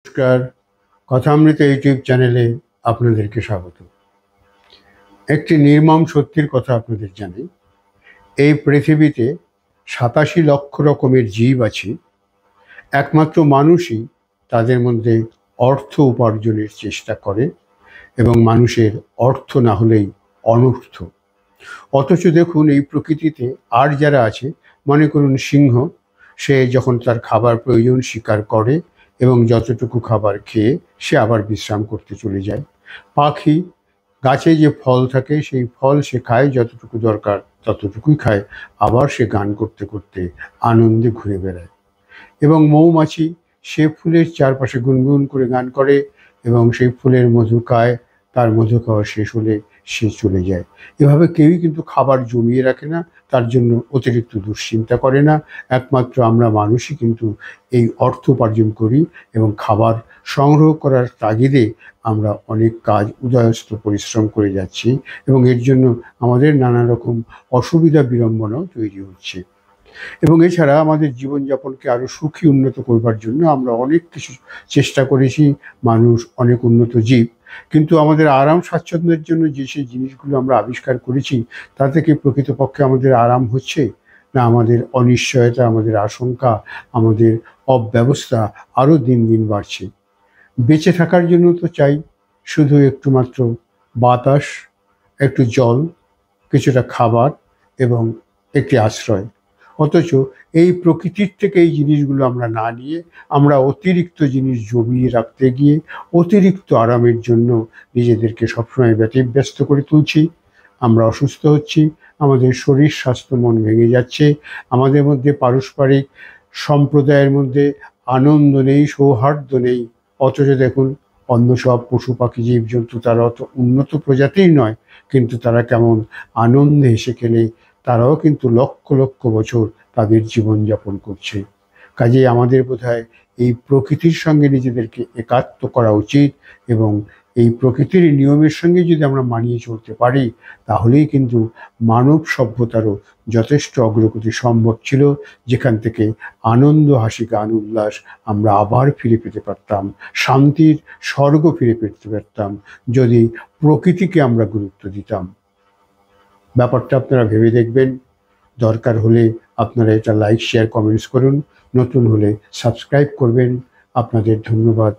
নমস্কার, কথামৃত ইউটিউব চ্যানেলে আপনাদেরকে স্বাগত। একটি নির্মম সত্যির কথা আপনাদের জানাই। এই পৃথিবীতে ৮৭ লক্ষ রকমের জীব আছে, একমাত্র মানুষই তাদের মধ্যে অর্থ উপার্জনের চেষ্টা করে এবং মানুষের অর্থ না হলেই অনর্থ। অথচ দেখুন, এই প্রকৃতিতে আর যারা আছে, মনে করুন সিংহ, সে যখন তার খাবার প্রয়োজন শিকার করে এবং যতটুকু খাবার খেয়ে সে আবার বিশ্রাম করতে চলে যায়। পাখি, গাছে যে ফল থাকে সেই ফল সে খায়, যতটুকু দরকার ততটুকুই খায়, আবার সে গান করতে করতে আনন্দে ঘুরে বেড়ায়। এবং মৌমাছি, সে ফুলের চারপাশে গুনগুন করে গান করে এবং সেই ফুলের মধু খায়, তার মধু খাওয়া শেষ হলে সে চলে যায়। এভাবে কেউই কিন্তু খাবার জমিয়ে রাখে না, তার জন্য অতিরিক্ত দুশ্চিন্তা করে না। একমাত্র আমরা মানুষই কিন্তু এই অর্থ উপার্জন করি এবং খাবার সংগ্রহ করার তাগিদে আমরা অনেক কাজ উদয়স্ত পরিশ্রম করে যাচ্ছি এবং এর জন্য আমাদের নানা রকম অসুবিধা বিড়ম্বনাও তৈরি হচ্ছে। এবং এছাড়া আমাদের জীবনযাপনকে আরও সুখী উন্নত করবার জন্য আমরা অনেক কিছু চেষ্টা করেছি। মানুষ অনেক উন্নত জীব, কিন্তু আমাদের আরাম স্বাচ্ছন্দ্যের জন্য যে সেই জিনিসগুলো আমরা আবিষ্কার করেছি, তা থেকে প্রকৃতপক্ষে আমাদের আরাম হচ্ছে না আমাদের অনিশ্চয়তা, আমাদের আশঙ্কা, আমাদের অব্যবস্থা আরও দিন দিন বাড়ছে। বেঁচে থাকার জন্য তো চাই শুধু একটু মাত্র বাতাস, একটু জল, কিছুটা খাবার এবং একটি আশ্রয়। অথচ এই প্রকৃতির থেকে এই জিনিসগুলো আমরা না নিয়ে আমরা অতিরিক্ত জিনিস জমিয়ে রাখতে গিয়ে অতিরিক্ত আরামের জন্য নিজেদেরকে সবসময় ব্যতিব্যস্ত করে তুলছি। আমরা অসুস্থ হচ্ছি, আমাদের শরীর স্বাস্থ্য মন ভেঙে যাচ্ছে, আমাদের মধ্যে পারস্পরিক সম্প্রদায়ের মধ্যে আনন্দ নেই, সৌহার্দ্য নেই। অথচ দেখুন, অন্য সব পশু পাখি জীবজন্তু তারা অত উন্নত প্রজাতির নয়, কিন্তু তারা কেমন আনন্দে হেসে খেলে তারাও কিন্তু লক্ষ লক্ষ বছর তাদের জীবনযাপন করছে। কাজেই আমাদের বোধহয় এই প্রকৃতির সঙ্গে নিজেদেরকে একাত্ম করা উচিত এবং এই প্রকৃতির নিয়মের সঙ্গে যদি আমরা মানিয়ে চলতে পারি, তাহলেই কিন্তু মানব সভ্যতারও যথেষ্ট অগ্রগতি সম্ভব ছিল, যেখান থেকে আনন্দ, হাসি, গান, উল্লাস আমরা আবার ফিরে পেতে পারতাম, শান্তির স্বর্গ ফিরে পেতে পারতাম, যদি প্রকৃতিকে আমরা গুরুত্ব দিতাম। ব্যাপারটা আপনারা ভেবে দেখবেন। দরকার হলে আপনারা এটা লাইক, শেয়ার, কমেন্টস করুন। নতুন হলে সাবস্ক্রাইব করবেন। আপনাদের ধন্যবাদ।